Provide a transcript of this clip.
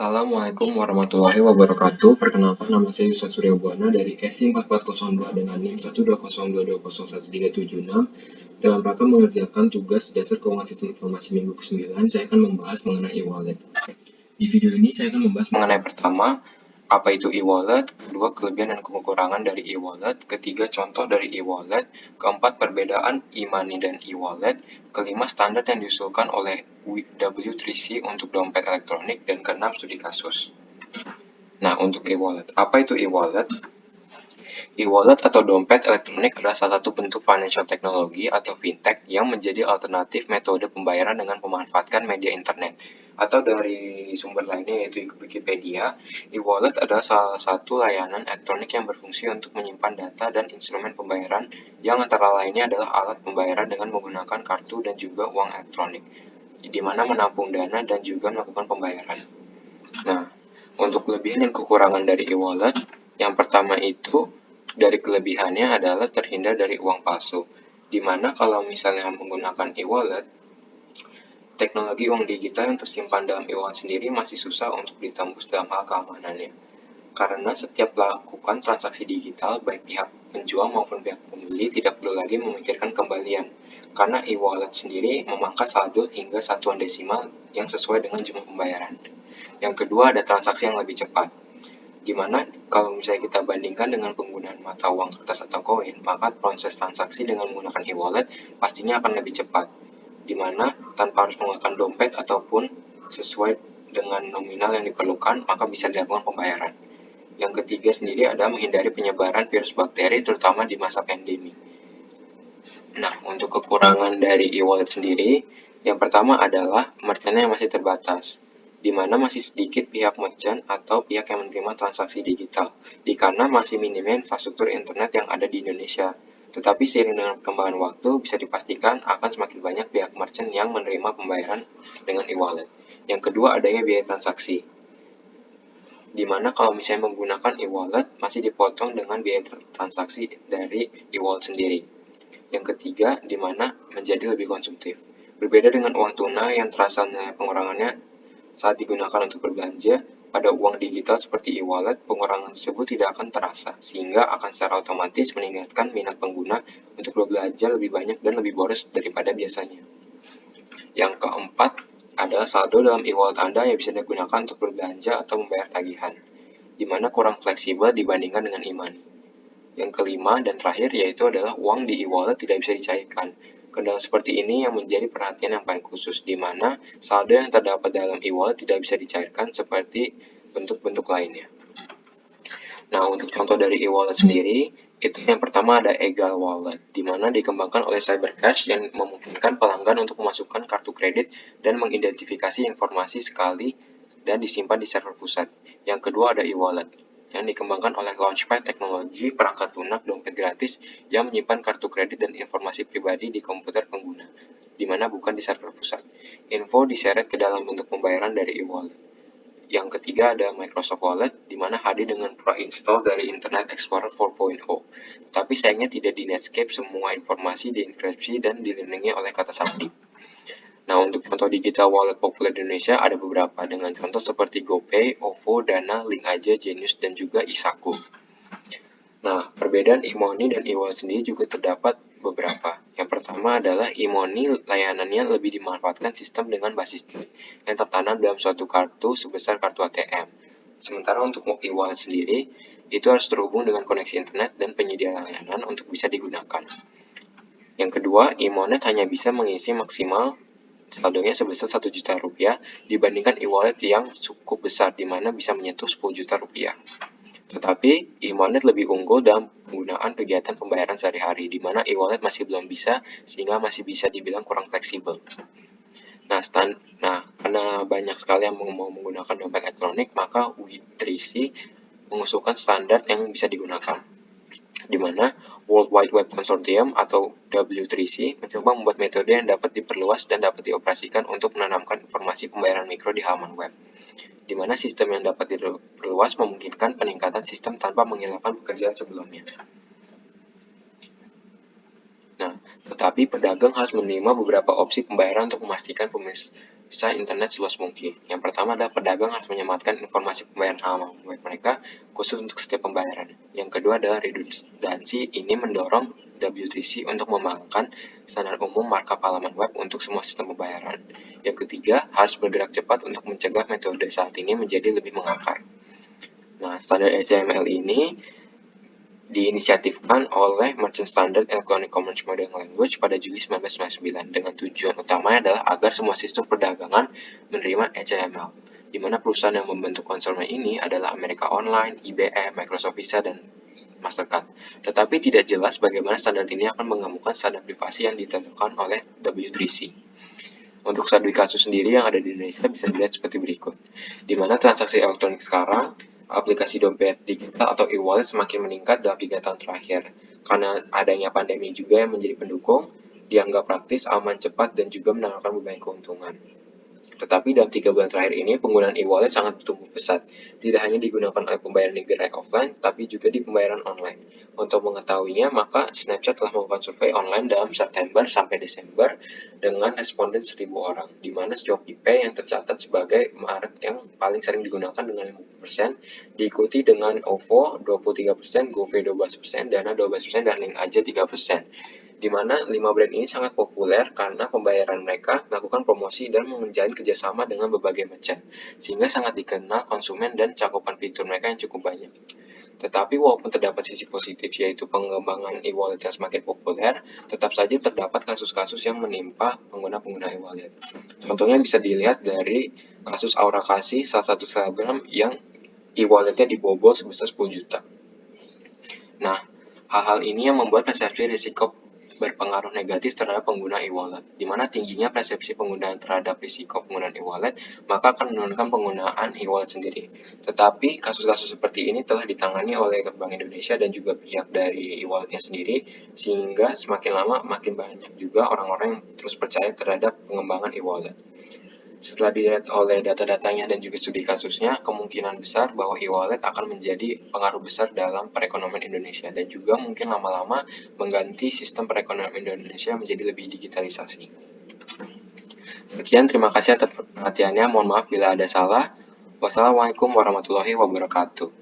Assalamualaikum warahmatullahi wabarakatuh. Perkenalkan, nama saya Yusuf Suryabuana dari SI4402 dengan NIM 12022011376. Dalam rangka mengerjakan tugas dasar keuangan sistem informasi minggu ke-9, saya akan membahas mengenai e-wallet. Di video ini saya akan membahas mengenai pertama, apa itu e-wallet, kedua kelebihan dan kekurangan dari e-wallet, ketiga contoh dari e-wallet, keempat perbedaan e-money dan e-wallet, kelima standar yang diusulkan oleh W3C untuk dompet elektronik, dan keenam studi kasus. Nah, untuk e-wallet, apa itu e-wallet? E-wallet atau dompet elektronik adalah salah satu bentuk financial technology atau fintech yang menjadi alternatif metode pembayaran dengan memanfaatkan media internet. Atau dari sumber lainnya yaitu Wikipedia, e-wallet adalah salah satu layanan elektronik yang berfungsi untuk menyimpan data dan instrumen pembayaran yang antara lainnya adalah alat pembayaran dengan menggunakan kartu dan juga uang elektronik, di mana menampung dana dan juga melakukan pembayaran. Nah, untuk kelebihan dan kekurangan dari e-wallet, yang pertama itu dari kelebihannya adalah terhindar dari uang palsu, di mana kalau misalnya menggunakan e-wallet, teknologi uang digital yang tersimpan dalam e-wallet sendiri masih susah untuk ditembus dalam hal keamanannya. Karena setiap melakukan transaksi digital, baik pihak penjual maupun pihak pembeli tidak perlu lagi memikirkan kembalian, karena e-wallet sendiri memangkas saldo hingga satuan desimal yang sesuai dengan jumlah pembayaran. Yang kedua, ada transaksi yang lebih cepat, di mana kalau misalnya kita bandingkan dengan penggunaan mata uang kertas atau koin, maka proses transaksi dengan menggunakan e-wallet pastinya akan lebih cepat, di mana tanpa harus menggunakan dompet ataupun sesuai dengan nominal yang diperlukan, maka bisa dilakukan pembayaran. Yang ketiga sendiri adalah menghindari penyebaran virus bakteri, terutama di masa pandemi. Nah, untuk kekurangan dari e-wallet sendiri, yang pertama adalah merchant yang masih terbatas, di mana masih sedikit pihak merchant atau pihak yang menerima transaksi digital, karena masih minimnya infrastruktur internet yang ada di Indonesia. Tetapi seiring dengan perkembangan waktu, bisa dipastikan akan semakin banyak pihak merchant yang menerima pembayaran dengan e-wallet. Yang kedua, adanya biaya transaksi, di mana kalau misalnya menggunakan e-wallet masih dipotong dengan biaya transaksi dari e-wallet sendiri. Yang ketiga, di mana menjadi lebih konsumtif. Berbeda dengan uang tunai yang terasa nilai pengurangannya saat digunakan untuk berbelanja, pada uang digital seperti e-wallet, pengurangan tersebut tidak akan terasa, sehingga akan secara otomatis meningkatkan minat pengguna untuk berbelanja lebih banyak dan lebih boros daripada biasanya. Yang keempat, adalah saldo dalam e-wallet Anda yang bisa digunakan untuk berbelanja atau membayar tagihan, di mana kurang fleksibel dibandingkan dengan e-money. Yang kelima dan terakhir yaitu adalah uang di e-wallet tidak bisa dicairkan. Kendala seperti ini yang menjadi perhatian yang paling khusus, di mana saldo yang terdapat dalam e-wallet tidak bisa dicairkan seperti bentuk-bentuk lainnya. Nah, untuk contoh dari e-wallet sendiri, itu yang pertama ada Egal Wallet, di mana dikembangkan oleh Cybercash yang memungkinkan pelanggan untuk memasukkan kartu kredit dan mengidentifikasi informasi sekali dan disimpan di server pusat. Yang kedua ada e-wallet, yang dikembangkan oleh Launchpad Teknologi perangkat lunak dompet gratis yang menyimpan kartu kredit dan informasi pribadi di komputer pengguna, di mana bukan di server pusat. Info diseret ke dalam bentuk pembayaran dari e-wallet. Yang ketiga ada Microsoft Wallet, di mana hadir dengan pre-install dari Internet Explorer 4.0. Tapi sayangnya tidak di Netscape, semua informasi dienkripsi dan dilindungi oleh kata sandi. Nah, untuk contoh digital wallet populer di Indonesia ada beberapa, dengan contoh seperti GoPay, OVO, Dana, Link Aja, Genius, dan juga Isaku. Nah, perbedaan e-money dan e-wallet sendiri juga terdapat beberapa. Yang pertama adalah e-money layanannya lebih dimanfaatkan sistem dengan basis nilai yang tertanam dalam suatu kartu sebesar kartu ATM. Sementara untuk e-wallet sendiri, itu harus terhubung dengan koneksi internet dan penyedia layanan untuk bisa digunakan. Yang kedua, e-money hanya bisa mengisi maksimal saldonya sebesar 1 juta rupiah dibandingkan e-wallet yang cukup besar, di mana bisa menyentuh 10 juta rupiah. Tetapi e-wallet lebih unggul dalam penggunaan kegiatan pembayaran sehari-hari, di mana e-wallet masih belum bisa, sehingga masih bisa dibilang kurang fleksibel. Nah, karena banyak sekali yang mau menggunakan dompet elektronik, maka W3C mengusulkan standar yang bisa digunakan, di mana World Wide Web Consortium atau W3C mencoba membuat metode yang dapat diperluas dan dapat dioperasikan untuk menanamkan informasi pembayaran mikro di halaman web, di mana sistem yang dapat diperluas memungkinkan peningkatan sistem tanpa menghilangkan pekerjaan sebelumnya. Nah, Tetapi pedagang harus menerima beberapa opsi pembayaran untuk memastikan pemirsa internet seluas mungkin. Yang pertama adalah pedagang harus menyematkan informasi pembayaran halaman web mereka khusus untuk setiap pembayaran. Yang kedua adalah redundansi. Ini mendorong W3C untuk mengembangkan standar umum markup halaman web untuk semua sistem pembayaran. Yang ketiga, harus bergerak cepat untuk mencegah metode saat ini menjadi lebih mengakar. Nah, standar XML ini diinisiatifkan oleh Merchant Standard Electronic Commerce Modeling Language pada Juli 1999 dengan tujuan utamanya adalah agar semua sistem perdagangan menerima HTML, di mana perusahaan yang membentuk konsorsium ini adalah America Online, IBM, Microsoft Visa, dan Mastercard. Tetapi tidak jelas bagaimana standar ini akan menggabungkan standar privasi yang ditentukan oleh W3C. Untuk studi kasus sendiri yang ada di Indonesia bisa dilihat seperti berikut, di mana transaksi elektronik sekarang aplikasi dompet digital atau e-wallet semakin meningkat dalam 3 tahun terakhir. Karena adanya pandemi juga yang menjadi pendukung, dianggap praktis, aman, cepat, dan juga menawarkan berbagai keuntungan. Tetapi dalam 3 bulan terakhir ini, penggunaan e-wallet sangat bertumbuh pesat. Tidak hanya digunakan oleh pembayaran di gerai offline, tapi juga di pembayaran online. Untuk mengetahuinya, maka Snapchat telah melakukan survei online dalam September sampai Desember dengan responden 1.000 orang, di mana Shopee yang tercatat sebagai merek yang paling sering digunakan dengan 50%, diikuti dengan OVO 23%, GoPay 12%, Dana 12%, dan Link Aja 3%. Di mana 5 brand ini sangat populer karena pembayaran mereka melakukan promosi dan menjalin kerjasama dengan berbagai merchant, sehingga sangat dikenal konsumen dan cakupan fitur mereka yang cukup banyak. Tetapi walaupun terdapat sisi positif yaitu pengembangan e-wallet yang semakin populer, tetap saja terdapat kasus-kasus yang menimpa pengguna-pengguna e-wallet. Contohnya bisa dilihat dari kasus Aura Kasih, salah satu selebgram yang e-walletnya dibobol sebesar 10 juta. Nah, hal-hal ini yang membuat persepsi risiko berpengaruh negatif terhadap pengguna e-wallet, di mana tingginya persepsi penggunaan terhadap risiko penggunaan e-wallet, maka akan menurunkan penggunaan e-wallet sendiri. Tetapi kasus-kasus seperti ini telah ditangani oleh Bank Indonesia dan juga pihak dari e-walletnya sendiri, sehingga semakin lama makin banyak juga orang-orang yang terus percaya terhadap pengembangan e-wallet. Setelah dilihat oleh data-datanya dan juga studi kasusnya, kemungkinan besar bahwa e-wallet akan menjadi pengaruh besar dalam perekonomian Indonesia dan juga mungkin lama-lama mengganti sistem perekonomian Indonesia menjadi lebih digitalisasi. Sekian, terima kasih atas perhatiannya. Mohon maaf bila ada salah. Wassalamualaikum warahmatullahi wabarakatuh.